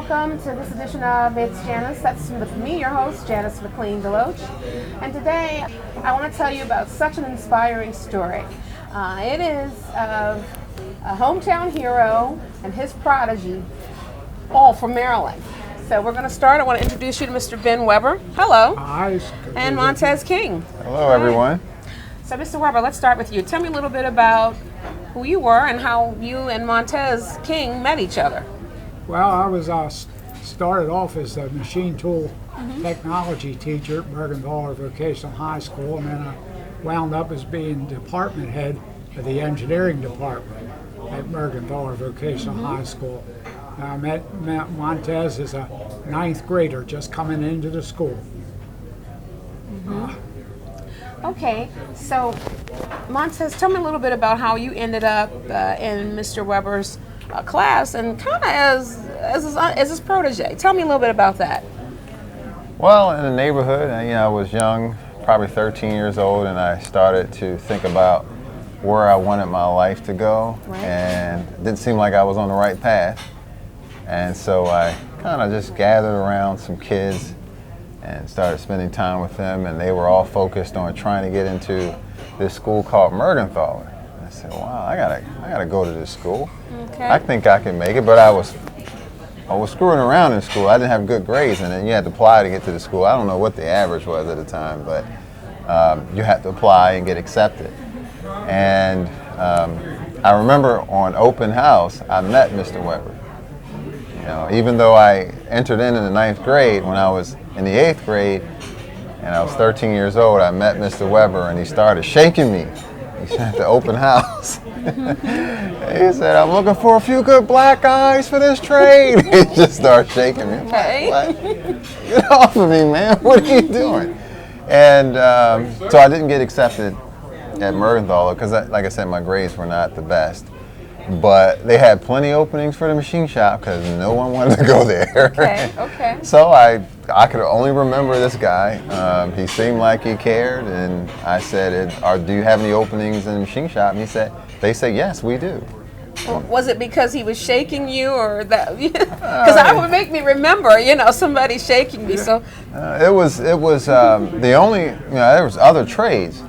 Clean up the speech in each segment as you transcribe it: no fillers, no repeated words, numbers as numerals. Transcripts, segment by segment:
welcome to this edition of It's Janice. That's with me, your host, Janice McLean-Deloach. And today, I want to tell you about such an inspiring story. It is of a hometown hero and his prodigy, all from Maryland. So we're going to start. I want to introduce you to Mr. Ben Webbar. Hello. Hi. And Montez Kiing. Hello, everyone. So, Mr. Webbar, let's start with you. Tell me a little bit about who you were and how you and Montez Kiing met each other. Well, I was started off as a machine tool technology teacher at Mergenthaler Vocational High School, and then I wound up as being department head of the engineering department at Mergenthaler Vocational High School. I met Montez as a ninth grader just coming into the school. Okay, so Montez, tell me a little bit about how you ended up in Mr. Webbar's class and kind of as his protege. Tell me a little bit about that. Well, in the neighborhood, I was young, probably 13 years old, and I started to think about where I wanted my life to go, and it didn't seem like I was on the right path. And so I kind of just gathered around some kids and started spending time with them, and they were all focused on trying to get into this school called Mergenthaler. I said, wow, I gotta go to this school. Okay. I think I can make it, but I was screwing around in school. I didn't have good grades, and then you had to apply to get to the school. I don't know what the average was at the time, but you had to apply and get accepted. And I remember on open house, I met Mr. Webbar. Even though I entered in the ninth grade, when I was in the eighth grade, and I was 13 years old, I met Mr. Webbar, and he started shaking me. He said at the open house. He said, "I'm looking for a few good black guys for this trade." He just started shaking me. Okay. Like, get off of me, man. What are you doing? And so I didn't get accepted at Mergenthaler because, like I said, my grades were not the best. But they had plenty of openings for the machine shop because no one wanted to go there. Okay. So I could only remember this guy. He seemed like he cared, and I said, do you have any openings in the machine shop? And they said, yes, we do. Well, was it because he was shaking you, or that? Because that would make me remember, somebody shaking me. So it was the only, there was other trades,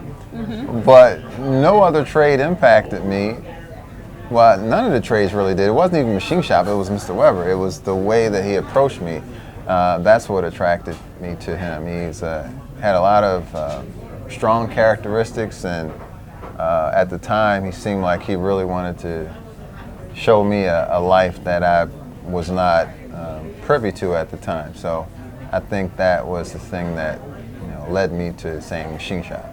but no other trade impacted me. Well, none of the trades really did. It wasn't even machine shop. It was Mr. Webbar. It was the way that he approached me. That's what attracted me to him. He's had a lot of strong characteristics, and at the time, he seemed like he really wanted to show me a life that I was not privy to at the time. So I think that was the thing that led me to saying machine shop.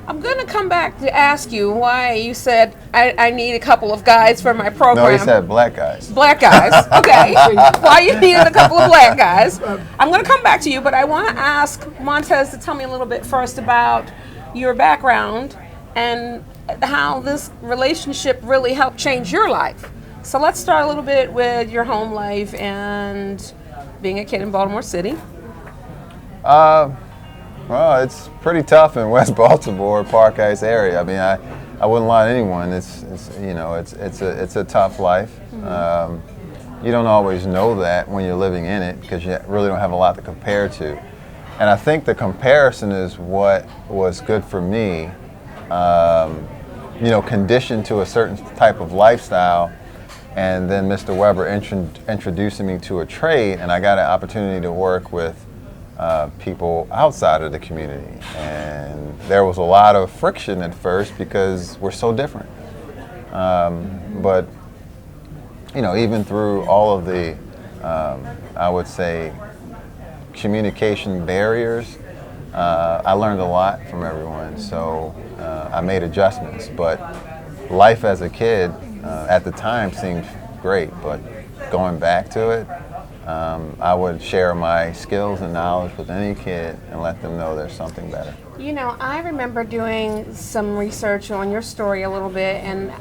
I'm going to come back to ask you why you said I need a couple of guys for my program. No, he said black guys. Black guys, okay. Why you needed a couple of black guys. I'm going to come back to you, but I want to ask Montez to tell me a little bit first about your background and how this relationship really helped change your life. So let's start a little bit with your home life and being a kid in Baltimore City. Well, it's pretty tough in West Baltimore, Park Heights area. I mean, I wouldn't lie to anyone. It's a tough life. You don't always know that when you're living in it because you really don't have a lot to compare to. And I think the comparison is what was good for me. Conditioned to a certain type of lifestyle, and then Mr. Webbar introducing me to a trade, and I got an opportunity to work with people outside of the community, and there was a lot of friction at first because we're so different. But even through all of the, I would say, communication barriers, I learned a lot from everyone. So I made adjustments. But life as a kid at the time seemed great. But going back to it, I would share my skills and knowledge with any kid and let them know there's something better. I remember doing some research on your story a little bit, and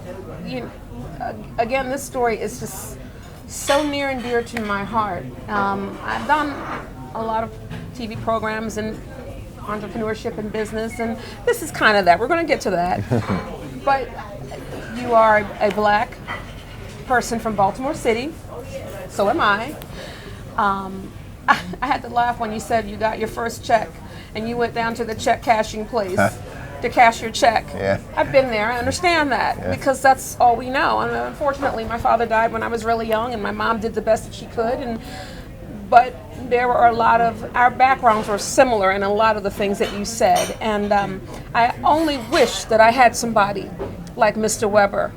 again, this story is just so near and dear to my heart. I've done a lot of TV programs and entrepreneurship and business, and this is kind of that. We're going to get to that. But you are a black person from Baltimore City, So am I. I had to laugh when you said you got your first check and you went down to the check cashing place to cash your check. Yeah. I've been there. I understand that because that's all we know. And unfortunately, my father died when I was really young, and my mom did the best that she could. But there were a lot of, our backgrounds were similar in a lot of the things that you said. And I only wish that I had somebody like Mr. Webbar.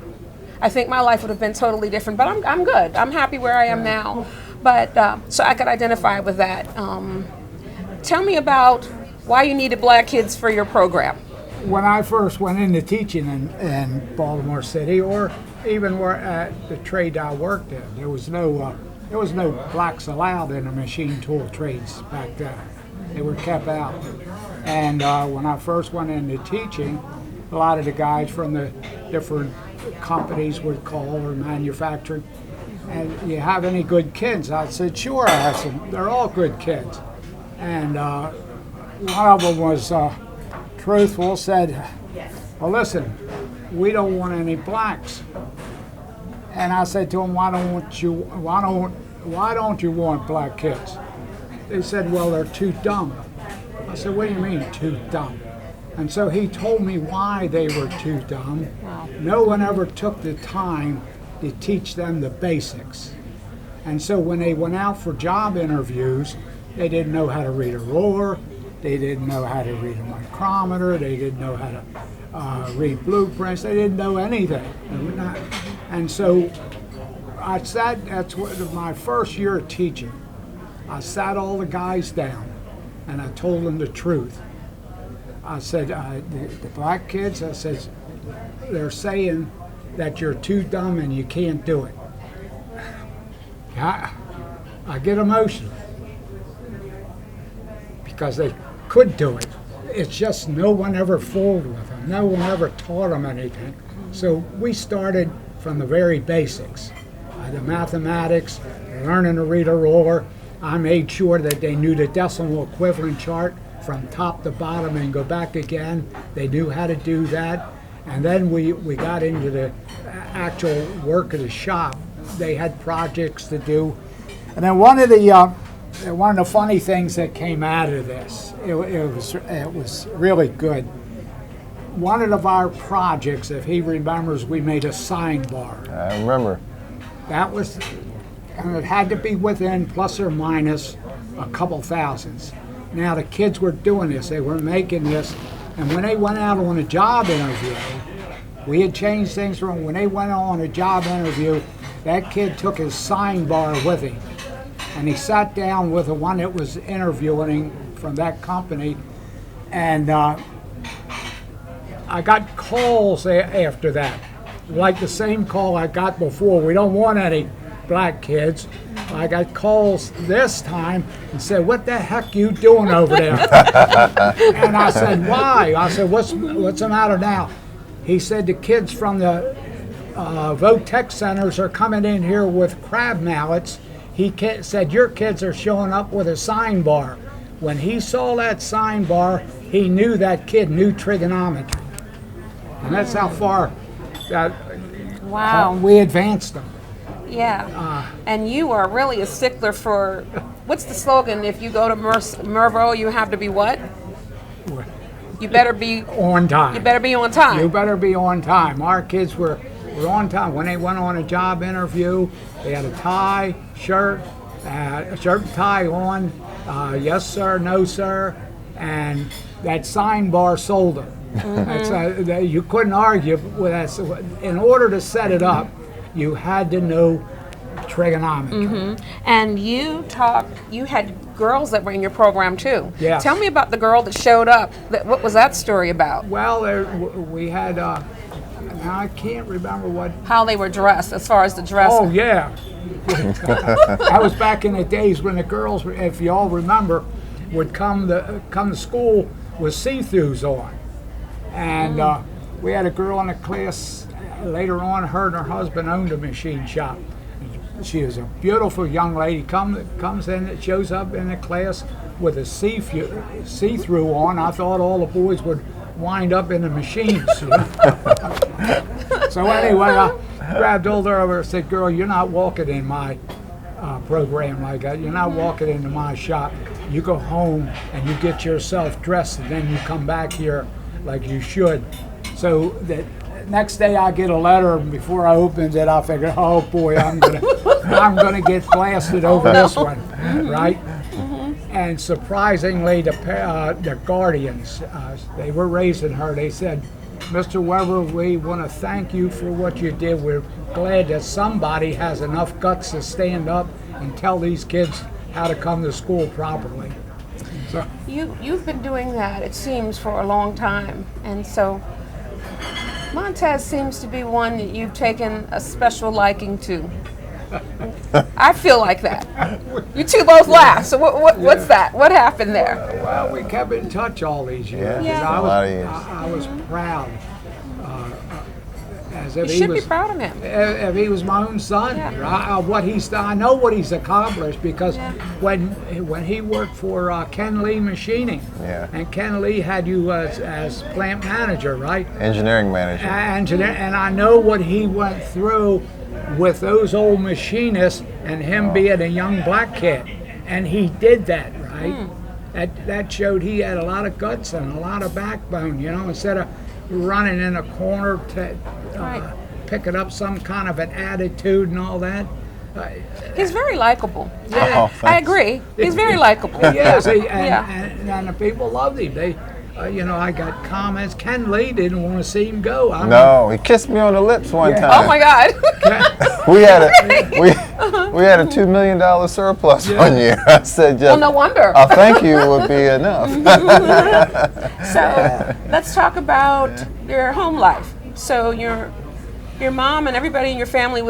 I think my life would have been totally different, but I'm good. I'm happy where I am now. But so I could identify with that. Tell me about why you needed black kids for your program. When I first went into teaching in Baltimore City, or even where at the trade I worked in, there was no blacks allowed in the machine tool trades back then. They were kept out. And when I first went into teaching, a lot of the guys from the different companies would call or manufacturing, and you have any good kids? I said, sure, I have some. They're all good kids. And one of them was truthful, said, well, listen, we don't want any blacks. And I said to him, why don't you want black kids? They said, well, they're too dumb. I said, what do you mean too dumb? And so he told me why they were too dumb. Wow. No one ever took the time to teach them the basics. And so when they went out for job interviews, they didn't know how to read a ruler, they didn't know how to read a micrometer, they didn't know how to read blueprints, they didn't know anything. And so that's what my first year of teaching. I sat all the guys down and I told them the truth. I said, the black kids, I said, they're saying that you're too dumb and you can't do it. I get emotional because they could do it. It's just no one ever fooled with them. No one ever taught them anything. So we started from the very basics. The mathematics, learning to read a ruler. I made sure that they knew the decimal equivalent chart from top to bottom and go back again. They knew how to do that. And then we got into the actual work of the shop. They had projects to do. And then one of the funny things that came out of this, it was really good. One of our projects, if he remembers, we made a sign bar. I remember. That was, and it had to be within plus or minus a couple thousands. Now the kids were doing this, they were making this, and when they went out on a job interview, we had changed things from when they went on a job interview, that kid took his sign bar with him. And he sat down with the one that was interviewing him from that company, and I got calls after that, like the same call I got before. We don't want any black kids. I got calls this time and said, what the heck you doing over there? And I said, why? I said, what's the matter now? He said, the kids from the Vote Tech Centers are coming in here with crab mallets. He said, your kids are showing up with a sign bar. When he saw that sign bar, he knew that kid knew trigonometry. And that's how far we advanced them. Yeah, and you are really a stickler for, what's the slogan? If you go to Mervo, you have to be what? You better be on time. You better be on time. You better be on time. Our kids were on time. When they went on a job interview, they had a tie, shirt and tie on, yes sir, no sir, and that sign bar sold them. Mm-hmm. You couldn't argue with that. In order to set it up, you had to know trigonometry. Mm-hmm. And you had girls that were in your program too. Yes. Tell me about the girl that showed up. What was that story about? Well, we had, I can't remember how they were dressed, as far as the dress. Oh, yeah. That was back in the days when the girls, if you all remember, would come to school with see-throughs on. And we had a girl in the class. Later on, her and her husband owned a machine shop. She was a beautiful young lady, comes in, shows up in the class with a see-through on. I thought all the boys would wind up in the machines. You know? So anyway, I grabbed hold of her and said, girl, you're not walking in my program like that. You're not walking into my shop. You go home and you get yourself dressed, and then you come back here like you should. So that next day I get a letter, and before I opened it, I figured, oh boy, I'm gonna get blasted over this one, right? And surprisingly, the guardians, they were raising her. They said, Mr. Webber, we want to thank you for what you did. We're glad that somebody has enough guts to stand up and tell these kids how to come to school properly. So, You've been doing that, it seems, for a long time, and so Montez seems to be one that you've taken a special liking to. I feel like that. You two both laugh. So what's that? What happened there? well, we kept in touch all these years. Yeah. And A lot of years. I was proud. As if You he should was, be proud of him. If he was my own son. Yeah. What he's done, I know what he's accomplished because Yeah. when he worked for Ken Lee Machining, Yeah. and Ken Lee had you as plant manager, right? Engineering manager. And I know what he went through with those old machinists and him being a young black kid, and he did that, right? That showed he had a lot of guts and a lot of backbone, instead of running in a corner to Right. picking up some kind of an attitude and all that. He's very likable. Oh, I thanks. agree. He's very likable. Yes, Yeah. and the people loved him. They, I got comments. Ken Lee didn't want to see him go. I mean, No, he kissed me on the lips one Yeah. time. Oh my God. We had a $2 million surplus one year. I said, Well, just no wonder. a thank you would be enough. So let's talk about your home life. So your mom and everybody in your family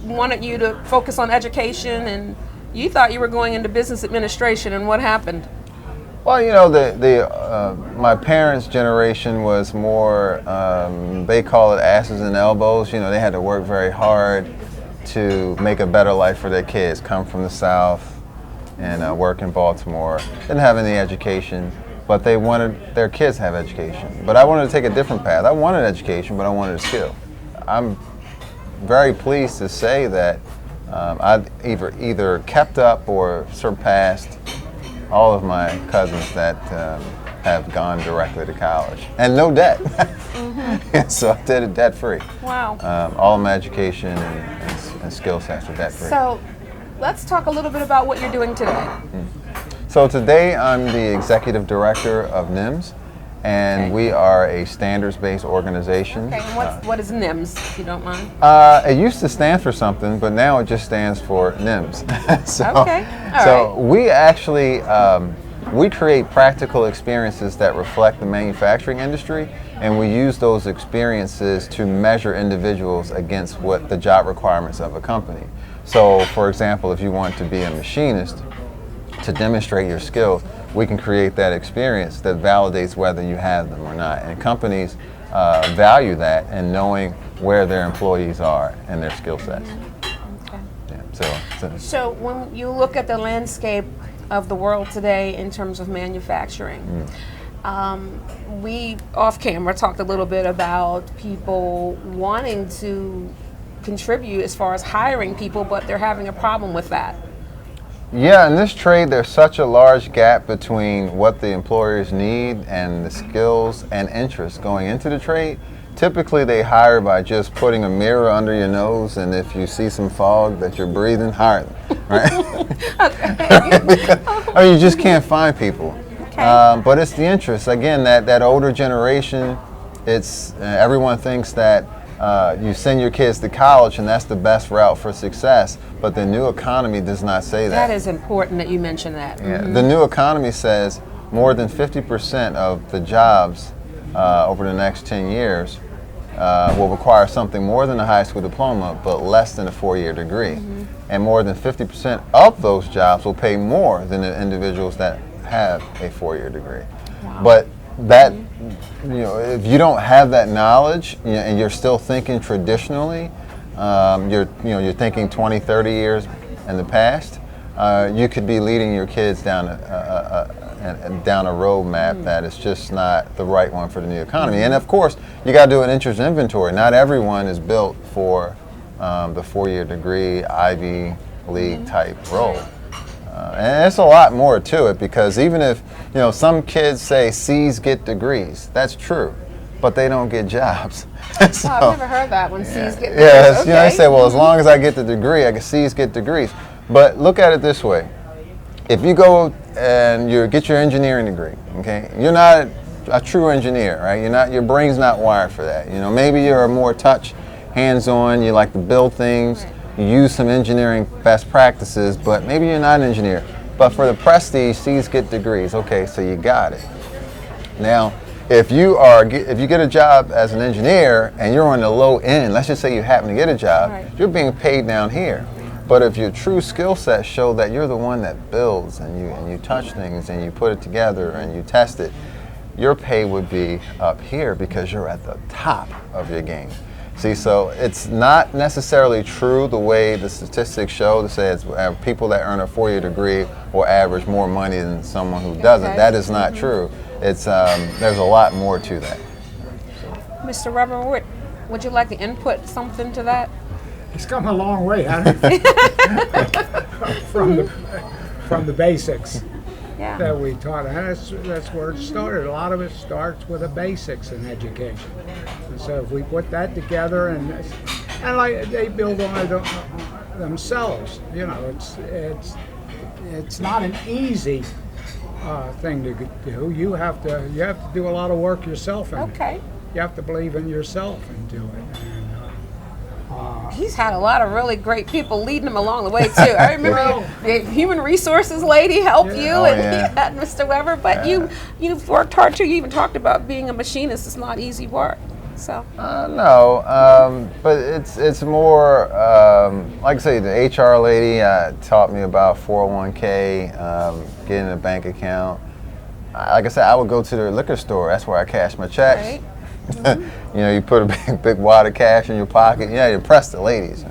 wanted you to focus on education, and you thought you were going into business administration. And what happened? Well, my parents' generation was more, they call it asses and elbows. They had to work very hard to make a better life for their kids, come from the South and work in Baltimore. Didn't have any education, but they wanted their kids to have education. But I wanted to take a different path. I wanted education, but I wanted a skill. I'm very pleased to say that I've either kept up or surpassed all of my cousins that have gone directly to college, and no debt. So I did it debt-free. Wow. All of my education and skill sets are debt-free. So let's talk a little bit about what you're doing today. So today I'm the executive director of NIMS, and Okay. we are a standards-based organization. Okay, and what is NIMS, if you don't mind? It used to stand for something, but now it just stands for NIMS. Okay, all So we actually we create practical experiences that reflect the manufacturing industry, and we use those experiences to measure individuals against what the job requirements of a company. So, for example, if you want to be a machinist, to demonstrate your skills, we can create that experience that validates whether you have them or not. And companies value that and knowing where their employees are and their skill sets. Okay. Yeah, So when you look at the landscape of the world today in terms of manufacturing, we off camera talked a little bit about people wanting to contribute as far as hiring people, but they're having a problem with that. Yeah, in this trade, there's such a large gap between what the employers need and the skills and interests going into the trade. Typically, they hire by just putting a mirror under your nose, and if you see some fog that you're breathing, hire them, right? You just can't find people. Okay. But it's the interest. Again, that older generation, it's everyone thinks that you send your kids to college and that's the best route for success, but the new economy does not say that. That is important that you mention that. Yeah. The new economy says more than 50% of the jobs over the next 10 years will require something more than a high school diploma, but less than a 4-year degree. And more than 50% of those jobs will pay more than the individuals that have a 4-year degree. Wow. But that, if you don't have that knowledge and you're still thinking traditionally, you're thinking 20, 30 years in the past, you could be leading your kids down a roadmap that is just not the right one for the new economy. And of course, you got to do an interest inventory. Not everyone is built for the 4-year degree, Ivy league type role. And it's a lot more to it, because even if, some kids say C's get degrees, that's true, but they don't get jobs. So, Oh, I've never heard that when C's get yeah, okay. they say, well, as long as I get the degree, I can C's get degrees. But look at it this way. If you go and you get your engineering degree, okay, you're not a true engineer, right? Your brain's not wired for that. Maybe you're a more touch, hands-on, you like to build things, you use some engineering best practices, but maybe you're not an engineer. But for the prestige, C's get degrees. Okay, so you got it. Now, if you get a job as an engineer and you're on the low end, let's just say you happen to get a job, Right. you're being paid down here. But if your true skill set show that you're the one that builds and you touch things and you put it together and you test it, your pay would be up here because you're at the top of your game. See, so it's not necessarily true the way the statistics show that says people that earn a 4-year degree will average more money than someone who doesn't. Okay. That is not true. It's there's a lot more to that. Mr. Webbar, would you like to input something to that? It's come a long way, hasn't it? from the basics Yeah. that we taught, and that's where it started. A lot of it starts with the basics in education. And so if we put that together, and like they build on it themselves, it's not an easy thing to do. You have to do a lot of work yourself, and Okay. you have to believe in yourself and do it. He's had a lot of really great people leading him along the way too. I remember the human resources lady helped you, Oh, and yeah. he had Mr. Webbar. But you've worked hard too. You even talked about being a machinist. It's not easy work. So No, but it's more like I say, the HR lady taught me about 401k, getting a bank account. Like I said, I would go to the liquor store. That's where I cash my checks. right. You put a big wad of cash in your pocket. You impress the ladies.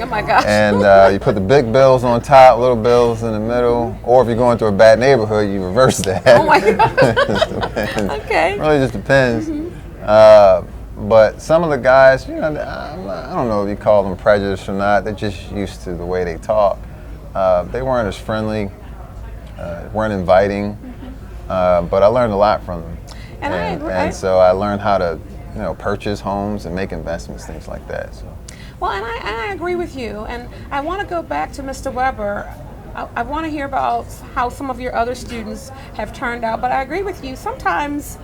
Oh my gosh. And you put the big bills on top, little bills in the middle. Or if you're going through a bad neighborhood, you reverse that. Oh my god. Okay. It really just depends. But some of the guys, I don't know if you call them prejudiced or not. They're just used to the way they talk. They weren't as friendly, weren't inviting. But I learned a lot from them. And I agree. And so I learned how to, purchase homes and make investments, things like that. So. Well, and I agree with you. And I want to go back to Mr. Webbar. I want to hear about how some of your other students have turned out. But I agree with you. Sometimes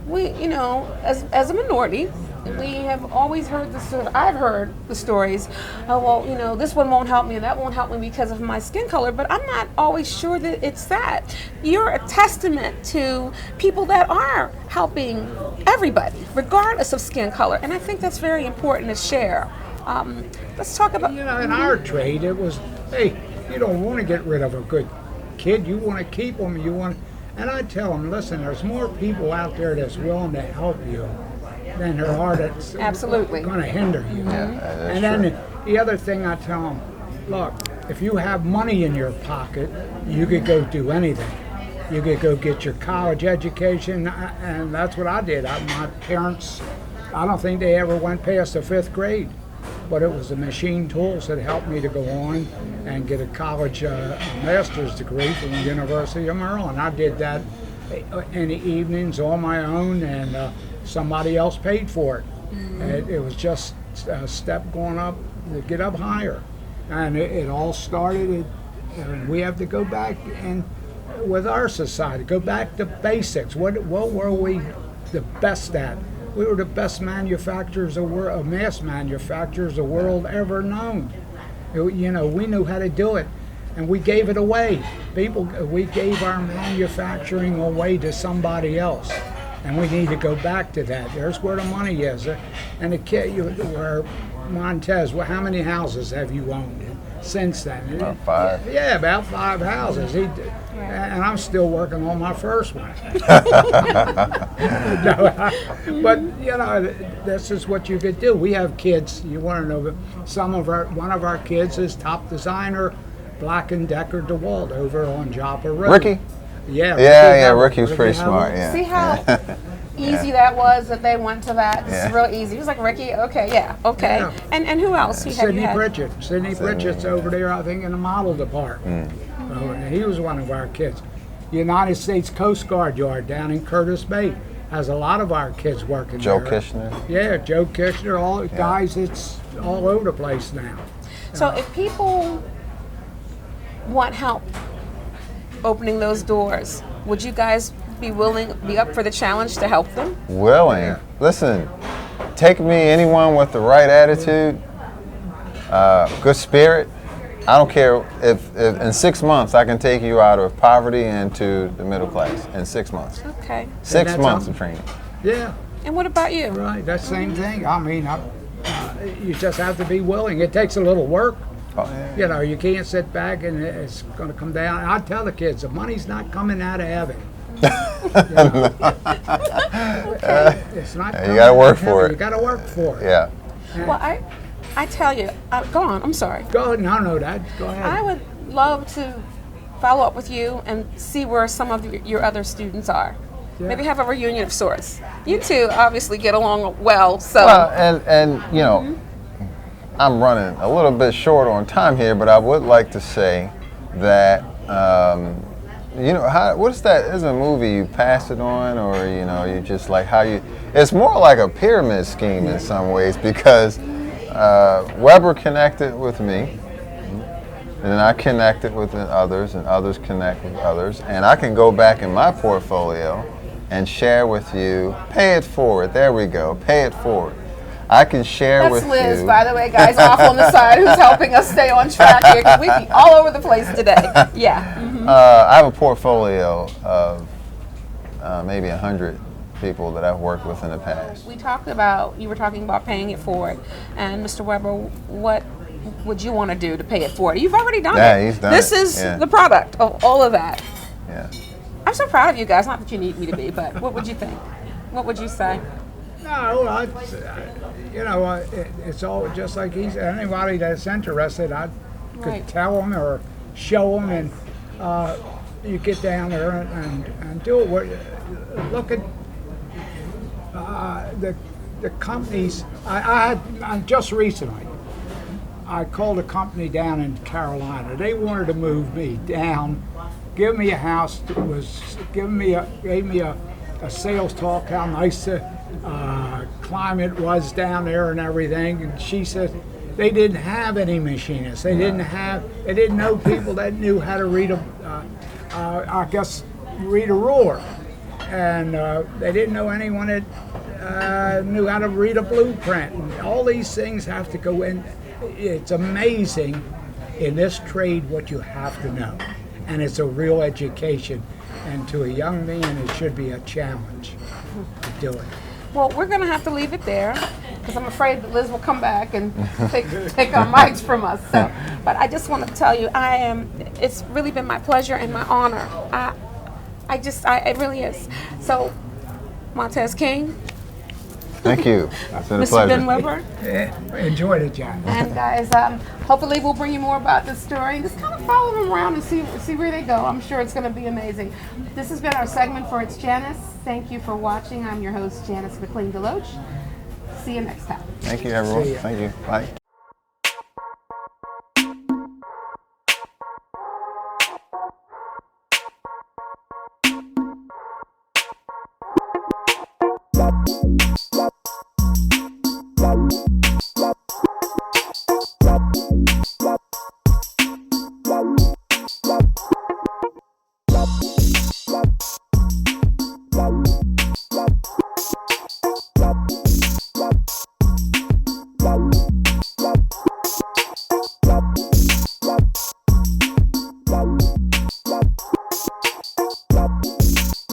we, as a minority, we have always heard I've heard the stories, oh, well, this one won't help me and that won't help me because of my skin color, but I'm not always sure that it's that. You're a testament to people that are helping everybody, regardless of skin color, and I think that's very important to share. Let's talk about... In our trade, it was, hey, you don't want to get rid of a good kid, you want to keep them, and I tell them, listen, there's more people out there that's willing to help you than there are that's Absolutely. going to hinder you. That's And then the other thing I tell them, look, if you have money in your pocket, you could go do anything. You could go get your college education, and that's what I did. My parents, I don't think they ever went past the 5th grade, but it was the machine tools that helped me to go on and get a college master's degree from the University of Maryland. I did that in the evenings on my own, and somebody else paid for it. It was just a step going up to get up higher. And it all started, and we have to go back and with our society, go back to basics. What were we the best at? We were the best manufacturers of mass manufacturers the world ever known. We knew how to do it, and we gave it away. We gave our manufacturing away to somebody else. And we need to go back to that. There's where the money is. And the kid, where Montez, how many houses have you owned since then? About 5. Yeah, about 5 houses. And I'm still working on my first one. But this is what you could do. We have kids. You want to know? One of our kids is top designer, Black & Decker DeWalt over on Joppa Road. Ricky? Yeah. Ricky was pretty smart. Yeah. See how easy that was that they went to that. It's Yeah. real easy. He was like, Ricky, okay, yeah, okay. Yeah. And who else? Have you Sidney had? Pritchett. Sidney Pritchett's over there, I think, in the model department. And he was one of our kids. United States Coast Guard Yard down in Curtis Bay has a lot of our kids working Joe there. Kishner. Yeah, Joe Kishner, all the guys, it's all over the place now. So if people want help opening those doors, would you guys be up for the challenge to help them? Willing. Yeah. Listen, take me, anyone with the right attitude, good spirit. I don't care if in 6 months I can take you out of poverty into the middle class in 6 months. Okay. 6 that's months something. of training. Yeah, And what about you? right, that same thing. I mean, you just have to be willing. It takes a little work. Oh, yeah. You know, you can't sit back and it's going to come down. I tell the kids, the money's not coming out of heaven. It's not. You gotta work coming out of for heaven. it. You got to work for it. Yeah. Well, I tell you, go on. I'm sorry. Go ahead. No, Dad. Go ahead. I would love to follow up with you and see where some of your other students are. Yeah. Maybe have a reunion of sorts. You two obviously get along well, so Well, and you know, I'm running a little bit short on time here, but I would like to say that you know, what's that? There's a movie, you pass it on, or you know, you just like how you. It's more like a pyramid scheme in some ways because Webbar connected with me, and then I connected with others, and others connect with others, and I can go back in my portfolio and share with you. Pay it forward. There we go. Pay it forward. I can share that's with Liz, you. by the way, guys, off on the side, who's helping us stay on track here because we be all over the place today. Yeah. I have a portfolio of maybe 100 people that I've worked with in the past. You were talking about paying it forward, and Mr. Webbar, what would you want to do to pay it forward? You've already done it. Yeah, he's done This it. is Yeah. the product of all of that. Yeah. I'm so proud of you guys. Not that you need me to be, but what would you think? What would you say? No, you know, it's all just like he said. Anybody that's interested, I could Right. tell them or show them, and you get down there and do it. Look at the companies. I just recently, I called a company down in Carolina. They wanted to move me down, give me a house that was, gave me a sales talk, how nice the climate was down there and everything. And she said they didn't have any machinists. They didn't know people that knew how to read read a ruler. And they didn't know anyone that knew how to read a blueprint. And all these things have to go in. It's amazing in this trade what you have to know. And it's a real education. And to a young man, it should be a challenge to do it. Well, we're going to have to leave it there because I'm afraid that Liz will come back and take our mics from us. So, but I just want to tell you, it's really been my pleasure and my honor. It really is. So, Montez Kiing, Thank you. It's been a Mr. pleasure. Ben Webbar, Enjoyed it, John. and guys, hopefully we'll bring you more about this story. Just kind of follow them around and see where they go. I'm sure it's going to be amazing. This has been our segment for It's Janice. Thank you for watching. I'm your host, Janice McLean-Deloach. See you next time. Thank you, everyone. See ya. Thank you. Bye.